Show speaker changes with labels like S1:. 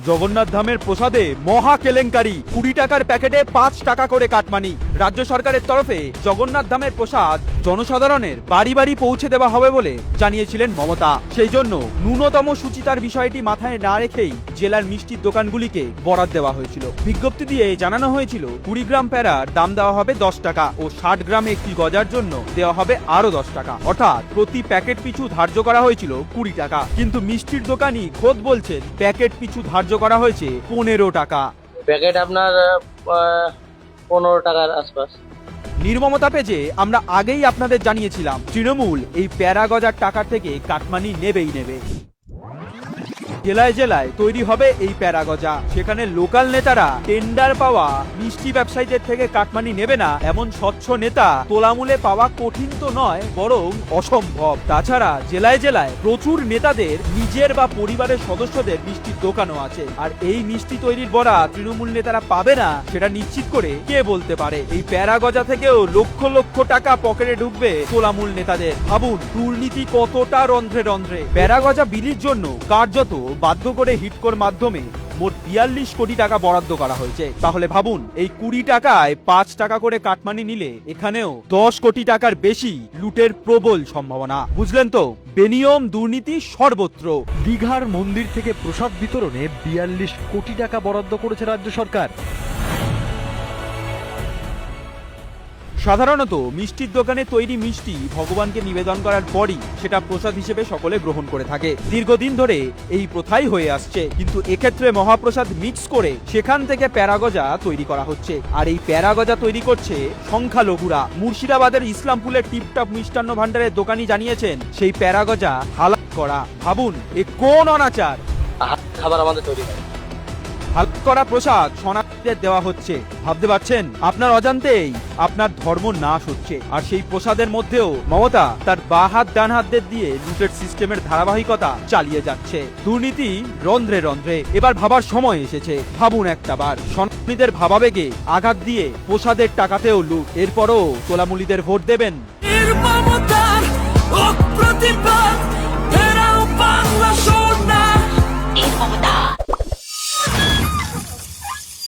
S1: জগন্নাথ ধামের প্রসাদে মহা কেলেঙ্কারি, 20 টাকার প্যাকেটে 5 টাকা করে কাটমানি। রাজ্য সরকারের তরফে জগন্নাথ ধামের প্রসাদ জনসাধারণের বাড়ি বাড়ি পৌঁছে দেওয়া হবে বলে জানিয়েছিলেন মমতা। সেই জন্য ন্যূনতম সুচিতার বিষয়টি মাথায় না রেখেই জেলার মিষ্টির দোকানগুলিকে বরাদ দেওয়া হয়েছিল। বিজ্ঞপ্তি দিয়ে জানানো হয়েছিল 20 গ্রাম প্যারার দাম দেওয়া হবে 10 টাকা ও 60 গ্রামে একটি গজার জন্য দেওয়া হবে আরো 10 টাকা, অর্থাৎ প্রতি প্যাকেট পিছু ধার্য করা হয়েছিল 20 টাকা। কিন্তু মিষ্টির দোকানি খোদ বলছেন প্যাকেট পিছু ধার্য করা হয়েছে 15 টাকা।
S2: প্যাকেট আপনার 15 টাকার আশপাশ।
S1: নির্মমতা পেজে আমরা আগেই আপনাদের জানিয়েছিলাম তৃণমূল এই প্যারা গজার টাকা থেকে কাটমানি নেবেই নেবে। জেলায় জেলায় তৈরি হবে এই প্যারা গজা। সেখানে লোকাল নেতারা টেন্ডার পাওয়া মিষ্টি ব্যবসায়ীদের থেকে কাটমানি নেবে না এমন স্বচ্ছ নেতা তোলামূলে পাওয়া কঠিন তো নয়, বরং অসম্ভব। তাছাড়া জেলায় জেলায় প্রচুর নেতাদের নিজের বা পরিবারের সদস্যদের মিষ্টির দোকানও আছে, আর এই মিষ্টি তৈরির বড়া তৃণমূল নেতারা পাবে না সেটা নিশ্চিত করে কে বলতে পারে? এই প্যারা গজা থেকেও লক্ষ লক্ষ টাকা পকেটে ঢুকবে তোলামূল নেতাদের। ভাবুন দুর্নীতি কতটা রন্ধ্রে রন্ধ্রে। প্যারা গজা বিলির জন্য কার্যত বাধ্য করে হিটকোর মাধ্যমে মোট 42 কোটি টাকা বরাদ্দ করা হয়েছে। তাহলে ভাবুন এই 20 টাকায় 5 টাকা করে কাটমানি নিলে এখানেও 10 কোটি টাকার বেশি লুটের প্রবল সম্ভাবনা। বুঝলেন তো? বেনিয়ম দুর্নীতি সর্বত্র।
S3: দীঘার মন্দির থেকে প্রসাদ বিতরণে 42 কোটি টাকা বরাদ্দ করেছে রাজ্য সরকার।
S1: সাধারণত মিষ্টির দোকানে তৈরি মিষ্টি ভগবানকে নিবেদন করার পরই সেটা প্রসাদ হিসেবে সকলে গ্রহণ করে থাকে। দীর্ঘদিন ধরে এই প্রথাই হয়ে আসছে, কিন্তু এক্ষেত্রে মহাপ্রসাদ মিক্স করে সেখান থেকে প্যারাগজা তৈরি করা হচ্ছে। আর এই প্যারাগজা তৈরি করছে সংখ্যালঘুরা। মুর্শিদাবাদের ইসলামপুরের টিপটপ মিষ্টান্ন ভান্ডারের দোকানি জানিয়েছেন সেই প্যারাগজা হালাল করা। ভাবুন এ কোন অনাচার!
S2: খাবার আমাদের তৈরি হয়।
S1: হালাল করা প্রসাদ শরণার্থীদের দেওয়া হচ্ছে। ভাবতে পারছেন? আপনার অজান্তেই আপনার ধর্ম নাশ হচ্ছে। আর সেই প্রসাদের মধ্যেও মমতা তার বাঁ হাত ডান হাতদের দিয়ে লুটের সিস্টেমের ধারাবাহিকতা চালিয়ে যাচ্ছে। দুর্নীতি রন্ধ্রে রন্ধ্রে। এবার ভাবার সময় এসেছে। ভাবুন একটাবার, শরণার্থীদের ভাবাবেগে আঘাত দিয়ে প্রসাদের টাকাতেও লুট। এরপরও তোলামুলিদের ভোট দেবেন?